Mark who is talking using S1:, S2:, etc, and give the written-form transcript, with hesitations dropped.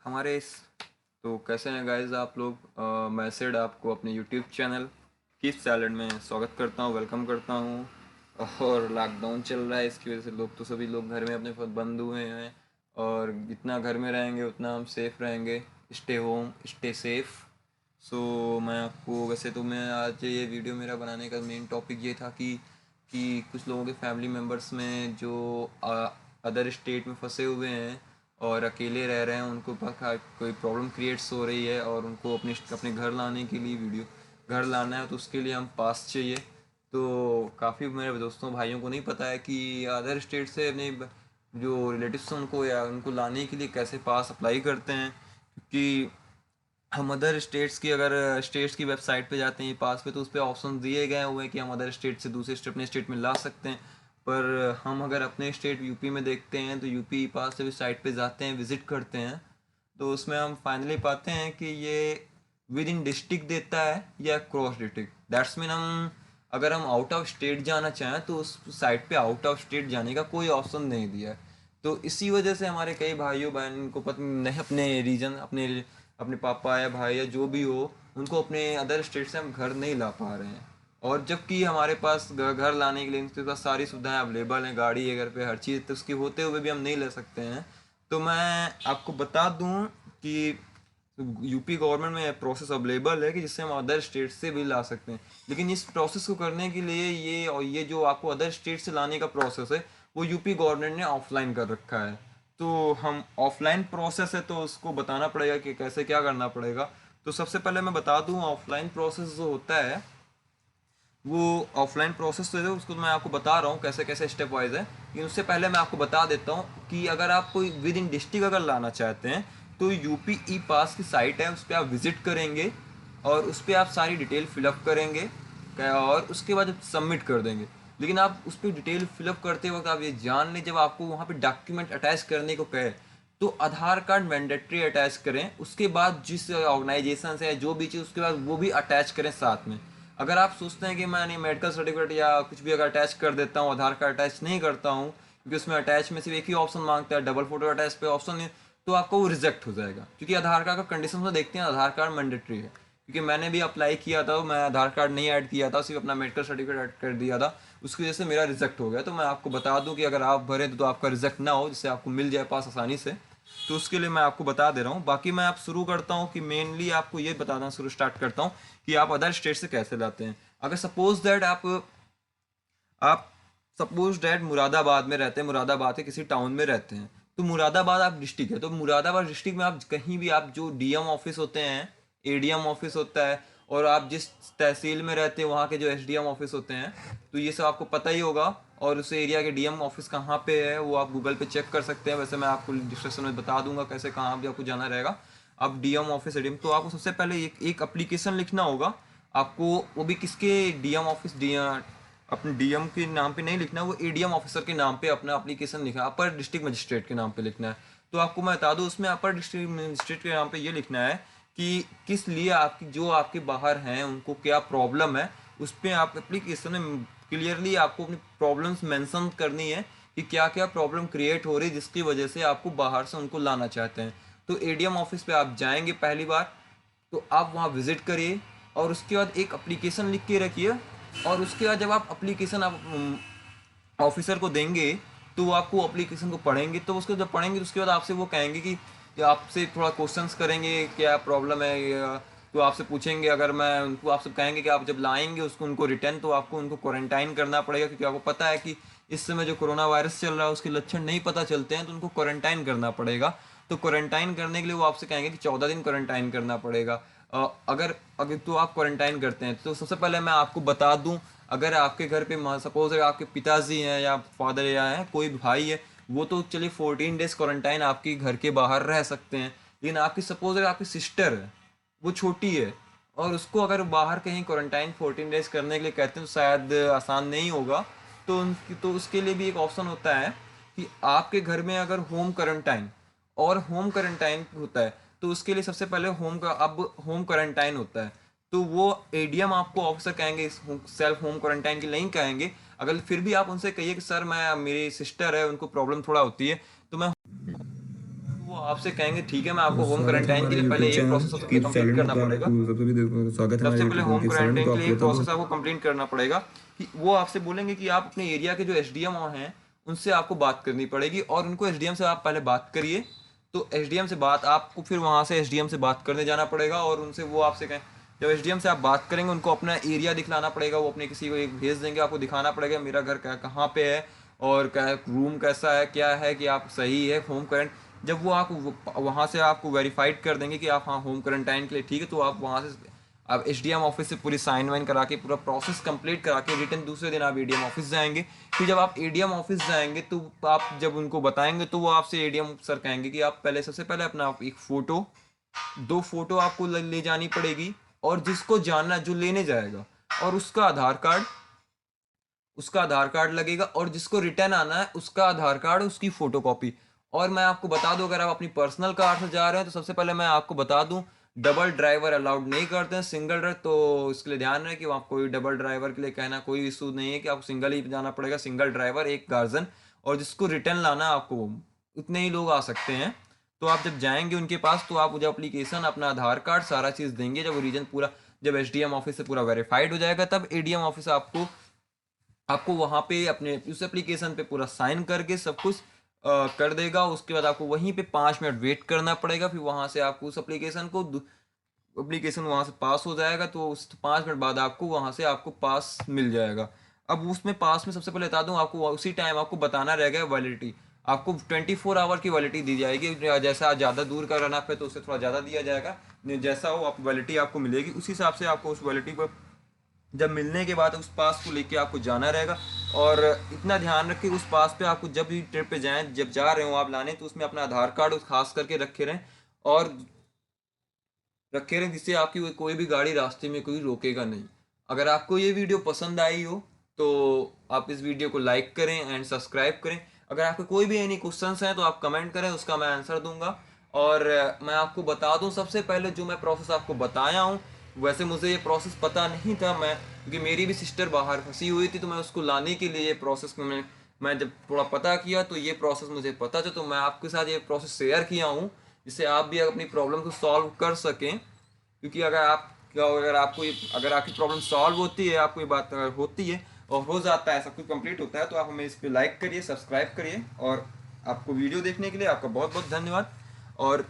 S1: हमारे इस तो कैसे हैं गाइस आप लोग। मैं सिड आपको अपने यूट्यूब चैनल कीप सैलड में स्वागत करता हूँ, वेलकम करता हूँ। और लॉकडाउन चल रहा है, इसकी वजह से लोग तो सभी लोग घर में अपने बंद हुए हैं। और जितना घर में रहेंगे उतना हम सेफ़ रहेंगे। Stay home stay safe. मैं आपको वैसे तो मैं आज ये वीडियो मेरा बनाने का मेन टॉपिक ये था कि कुछ लोगों के फैमिली मेम्बर्स में जो अदर स्टेट में फंसे हुए हैं और अकेले रह रहे हैं, उनको कोई प्रॉब्लम क्रिएट्स हो रही है और उनको अपने अपने घर लाने के लिए घर लाना है, तो उसके लिए हम पास चाहिए। तो काफ़ी मेरे दोस्तों भाइयों को नहीं पता है कि अदर स्टेट से अपने जो रिलेटिव्स हैं उनको या उनको लाने के लिए कैसे पास अप्लाई करते हैं। क्योंकि हम अदर स्टेट्स की अगर स्टेट्स की वेबसाइट पे जाते हैं पास पे, तो उस पर ऑप्शन दिए गए हुए हैं कि हम अदर स्टेट से दूसरे स्टेट अपने स्टेट में ला सकते हैं। पर हम अगर अपने स्टेट यूपी में देखते हैं तो यूपी पास से भी साइट पे जाते हैं, विज़िट करते हैं, तो उसमें हम फाइनली पाते हैं कि ये विद इन डिस्ट्रिक्ट देता है या क्रॉस डिस्ट्रिक्ट। दैट्स मीन हम अगर हम आउट ऑफ स्टेट जाना चाहें तो उस साइट पे आउट ऑफ स्टेट जाने का कोई ऑप्शन नहीं दिया है। तो इसी वजह से हमारे कई भाइयों बहन को पता नहीं, अपने रीजन अपने अपने पापा या भाई या जो भी हो, उनको अपने अदर स्टेट से हम घर नहीं ला पा रहे हैं। और जबकि हमारे पास घर लाने के लिए उनके पास सारी सुविधाएं अवेलेबल हैं, गाड़ी है घर पे, हर चीज़, तो उसके होते हुए भी हम नहीं ले सकते हैं। तो मैं आपको बता दूं कि यूपी गवर्नमेंट में प्रोसेस अवेलेबल है कि जिससे हम अदर स्टेट से भी ला सकते हैं। लेकिन इस प्रोसेस को करने के लिए ये जो आपको अदर स्टेट से लाने का प्रोसेस है, वो यूपी गवर्नमेंट ने ऑफलाइन कर रखा है। तो हम ऑफलाइन प्रोसेस है तो उसको बताना पड़ेगा कि कैसे क्या करना पड़ेगा। तो सबसे पहले मैं बता दूं, ऑफलाइन प्रोसेस जो होता है वो ऑफलाइन प्रोसेस तो है, उसको मैं आपको बता रहा हूँ कैसे कैसे स्टेप वाइज है। लेकिन उससे पहले मैं आपको बता देता हूँ कि अगर आप कोई विद इन डिस्ट्रिक्ट अगर लाना चाहते हैं तो यूपी ई पास की साइट है, उस पर आप विजिट करेंगे और उस पर आप सारी डिटेल फिलअप करेंगे और उसके बाद सबमिट कर देंगे। लेकिन आप उस पर डिटेल फिलअप करते वक्त आप ये जान लें, जब आपको वहाँ पे डॉक्यूमेंट अटैच करने को कहे तो आधार कार्ड मैंडेटरी अटैच करें। उसके बाद जिस ऑर्गेनाइजेशन से जो भी चीज़, उसके बाद वो भी अटैच करें साथ में। अगर आप सोचते हैं कि मैं नहीं मेडिकल सर्टिफिकेट या कुछ भी अगर अटैच कर देता हूँ, आधार कार्ड अटैच नहीं करता हूँ क्योंकि उसमें अटैच में सिर्फ एक ही ऑप्शन मांगता है, डबल फोटो अटैच पे ऑप्शन नहीं, तो आपको वो रिजेक्ट हो जाएगा। क्योंकि आधार कार्ड का कंडीशन में देखते हैं, आधार कार्ड मैंडेटरी है। क्योंकि मैंने भी अप्लाई किया था, मैं आधार कार्ड नहीं ऐड किया था, सिर्फ अपना मेडिकल सर्टिफिकेट ऐड कर दिया था, उसकी वजह से मेरा रिजेक्ट हो गया। तो मैं आपको बता दूं कि अगर आप भरें तो आपका रिजेक्ट ना हो, जिससे आपको मिल जाए पास आसानी से। तो उसके लिए मैं आपको बता दे रहा हूँ। बाकी मैं आप शुरू करता हूँ कि मेनली आपको ये बताना शुरू स्टार्ट करता हूँ कि आप अदर स्टेट से कैसे लाते हैं। अगर सपोज दैट आप सपोज दैट मुरादाबाद में रहते हैं, मुरादाबाद के किसी टाउन में रहते हैं, तो मुरादाबाद आप डिस्ट्रिक्ट है, तो मुरादाबाद डिस्ट्रिक्ट में आप कहीं भी, आप जो डीएम ऑफिस होते हैं, एडीएम ऑफिस होता है, और आप जिस तहसील में रहते हैं वहाँ के जो एसडीएम ऑफिस होते हैं, तो ये सब आपको पता ही होगा। और उस एरिया के डीएम ऑफिस कहाँ पे है वो आप गूगल पे चेक कर सकते हैं। वैसे मैं आपको डिस्क्रिप्शन में बता दूंगा कैसे कहाँ भी आपको जाना रहेगा। अब डीएम ऑफिस, एडीएम, तो आपको सबसे पहले एक एप्लीकेशन लिखना होगा आपको। वो भी किसके, डीएम ऑफिस, अपने डीएम के नाम पे नहीं लिखना, वो एडीएम ऑफिसर के नाम पे अपना एप्लीकेशन लिखना है, अपर डिस्ट्रिक्ट मजिस्ट्रेट के नाम पे लिखना है। तो आपको मैं बता दूं, उसमें अपर डिस्ट्रिक्ट मजिस्ट्रेट के नाम पे ये लिखना है कि किस लिए आपकी, जो आपके बाहर हैं उनको क्या प्रॉब्लम है। उस पर आप एप्लीकेशन में क्लियरली आपको अपनी प्रॉब्लम्स मेंशन करनी है कि क्या क्या प्रॉब्लम क्रिएट हो रही है जिसकी वजह से आपको बाहर से उनको लाना चाहते हैं। तो एडीएम ऑफिस पे आप जाएंगे पहली बार, तो आप वहाँ विजिट करिए और उसके बाद एक एप्लीकेशन लिख के रखिए। और उसके बाद जब आप एप्लीकेशन आप ऑफिसर को देंगे, तो वो आपको एप्लीकेशन को पढ़ेंगे, तो उसको जब पढ़ेंगे तो उसके बाद आपसे वो कहेंगे कि आपसे थोड़ा क्वेश्चंस करेंगे क्या प्रॉब्लम है तो आपसे पूछेंगे। अगर मैं उनको, आपसे कहेंगे कि आप जब लाएंगे उसको उनको रिटर्न, तो आपको उनको क्वारंटाइन करना पड़ेगा, क्योंकि आपको पता है कि इस समय जो कोरोना वायरस चल रहा है उसके लक्षण नहीं पता चलते हैं, तो उनको क्वारंटाइन करना पड़ेगा। तो क्वारंटाइन करने के लिए वो आपसे कहेंगे कि 14 दिन क्वारंटाइन करना पड़ेगा। अगर अगर तो आप क्वारंटाइन करते हैं, तो सबसे पहले मैं आपको बता दूं, अगर आपके घर पे सपोज अगर आपके पिताजी हैं या फादर या हैं कोई भाई है, वो तो चलिए 14 डेज क्वारंटाइन आपके घर के बाहर रह सकते हैं। लेकिन आपकी सपोज अगर आपकी सिस्टर है, वो छोटी है, और उसको अगर बाहर कहीं क्वारंटाइन 14 डेज करने के लिए कहते हैं तो शायद आसान नहीं होगा। तो उसके लिए भी एक ऑप्शन होता है कि आपके घर में अगर होम क्वारंटाइन और होम क्वारंटाइन होता है, तो उसके लिए सबसे पहले अब होम क्वारंटाइन होता है। तो वो एडीएम आपको ऑफिसर कहेंगे, सेल्फ होम क्वारंटाइन के लिए नहीं कहेंगे। अगर फिर भी आप उनसे कहिए कि सर मैं, मेरी सिस्टर है, उनको प्रॉब्लम थोड़ा होती है, तो मैं, वो आपसे कहेंगे ठीक है मैं आपको होम
S2: स्वागत है
S1: क्वारंटाइन के
S2: हमारे
S1: लिए पहले
S2: यूट्यूब
S1: एक
S2: चैनल
S1: प्रोसेस सबसे पहले
S2: कीप
S1: कंप्लीट
S2: साइलेंट।
S1: करना
S2: तो
S1: पड़ेगा।
S2: आपको सबसे भी स्वागत है हमारे
S1: सबसे पहले
S2: YouTube channel
S1: home
S2: keep silent.
S1: Quarantine
S2: तो
S1: के लिए
S2: आपको
S1: एक
S2: बता दूं,
S1: प्रोसेस आपको कंप्लीट करना पड़ेगा कि वो आपसे बोलेंगे कि आप अपने एरिया के जो एसडीएम हैं उनसे आपको बात करनी पड़ेगी, और उनको एसडीएम से आप पहले बात करिए। तो एसडीएम से बात आपको फिर वहाँ से एसडीएम से बात करने जाना पड़ेगा, और उनसे वो आपसे कहें, जब एसडीएम से आप बात करेंगे उनको अपना एरिया दिखलाना पड़ेगा, वो अपने किसी को एक भेज देंगे, आपको दिखाना पड़ेगा मेरा घर कहाँ पे है और क्या रूम कैसा है, क्या है कि आप सही है होम क्वारंटाइन। जब वो आप वहाँ से आपको वेरीफाइड कर देंगे कि आप हाँ होम क्वारंटाइन के लिए ठीक है, तो आप वहाँ से आप एसडीएम ऑफिस से पूरी साइन वाइन करा के पूरा प्रोसेस कंप्लीट करा के रिटर्न दूसरे दिन आप एडीएम ऑफिस जाएंगे। फिर जब आप एडीएम ऑफिस जाएंगे तो आप जब उनको बताएंगे तो वो आपसे एडीएम सर कहेंगे कि आप पहले सबसे पहले अपना एक फ़ोटो, 2 फ़ोटो आपको ले जानी पड़ेगी, और जिसको जानना जो लेने जाएगा, और उसका आधार कार्ड लगेगा, और जिसको रिटर्न आना है उसका आधार कार्ड, उसकी फोटोकॉपी। और मैं आपको बता दूं, अगर आप अपनी पर्सनल कार से जा रहे हैं तो सबसे पहले मैं आपको बता दूं, डबल ड्राइवर अलाउड नहीं करते हैं, सिंगल ड्राइवर। तो इसके लिए ध्यान रहे कि वहाँ कोई डबल ड्राइवर के लिए कहना कोई इशू नहीं है कि आपको सिंगल ही जाना पड़ेगा, सिंगल ड्राइवर एक गार्जियन, और जिसको रिटर्न लाना है आपको उतने ही लोग आ सकते हैं। तो आप जब जाएंगे उनके पास तो आप मुझे एप्लीकेशन, अपना आधार कार्ड, सारा चीज़ देंगे। जब वो रीजन पूरा, जब एसडीएम ऑफिस से पूरा वेरीफाइड हो जाएगा तब एडीएम ऑफिस आपको आपको वहाँ पे अपने उस एप्लीकेशन पे पूरा साइन करके सब कुछ कर देगा। उसके बाद आपको वहीं पे 5 मिनट वेट करना पड़ेगा, फिर वहाँ से आपको उस एप्लीकेशन वहाँ से पास हो जाएगा, तो उस 5 मिनट बाद आपको वहाँ से आपको पास मिल जाएगा। अब उसमें पास में सबसे पहले बता दूँ आपको, उसी टाइम आपको बताना रहेगा वैलिडिटी। आपको 24 आवर की वैलिडिटी दी जाएगी, जैसा ज़्यादा दूर का रन अप है तो उससे थोड़ा ज़्यादा दिया जाएगा, जैसा हो आप वैलिडिटी आपको मिलेगी उस हिसाब से आपको उस वैलिडिटी पर जब मिलने के बाद उस पास को लेके आपको जाना रहेगा। और इतना ध्यान रखें उस पास पे आपको जब भी ट्रिप पे जाएं, जब जा रहे हो आप लाने, तो उसमें अपना आधार कार्ड खास करके रखे रहें, और रखे रहें जिससे आपकी कोई भी गाड़ी रास्ते में कोई रोकेगा नहीं। अगर आपको ये वीडियो पसंद आई हो तो आप इस वीडियो को लाइक करें एंड सब्सक्राइब करें। अगर आपके कोई भी एनी क्वेश्चंस हैं तो आप कमेंट करें, उसका मैं आंसर दूंगा। और मैं आपको बता दूं, सबसे पहले जो मैं प्रोसेस आपको बताया हूँ, वैसे मुझे ये प्रोसेस पता नहीं था, मैं क्योंकि मेरी भी सिस्टर बाहर फंसी हुई थी, तो मैं उसको लाने के लिए ये प्रोसेस में मैं जब थोड़ा पता किया तो ये प्रोसेस मुझे पता था, तो मैं आपके साथ ये प्रोसेस शेयर किया हूँ जिससे आप भी अपनी प्रॉब्लम को सॉल्व कर सकें। क्योंकि अगर आपकी प्रॉब्लम सॉल्व होती है, आपको ये बात अगर होती है और हो जाता है, सब कुछ कंप्लीट होता है, तो आप हमें इस पर लाइक करिए, सब्सक्राइब करिए। और आपको वीडियो देखने के लिए आपका बहुत बहुत धन्यवाद। और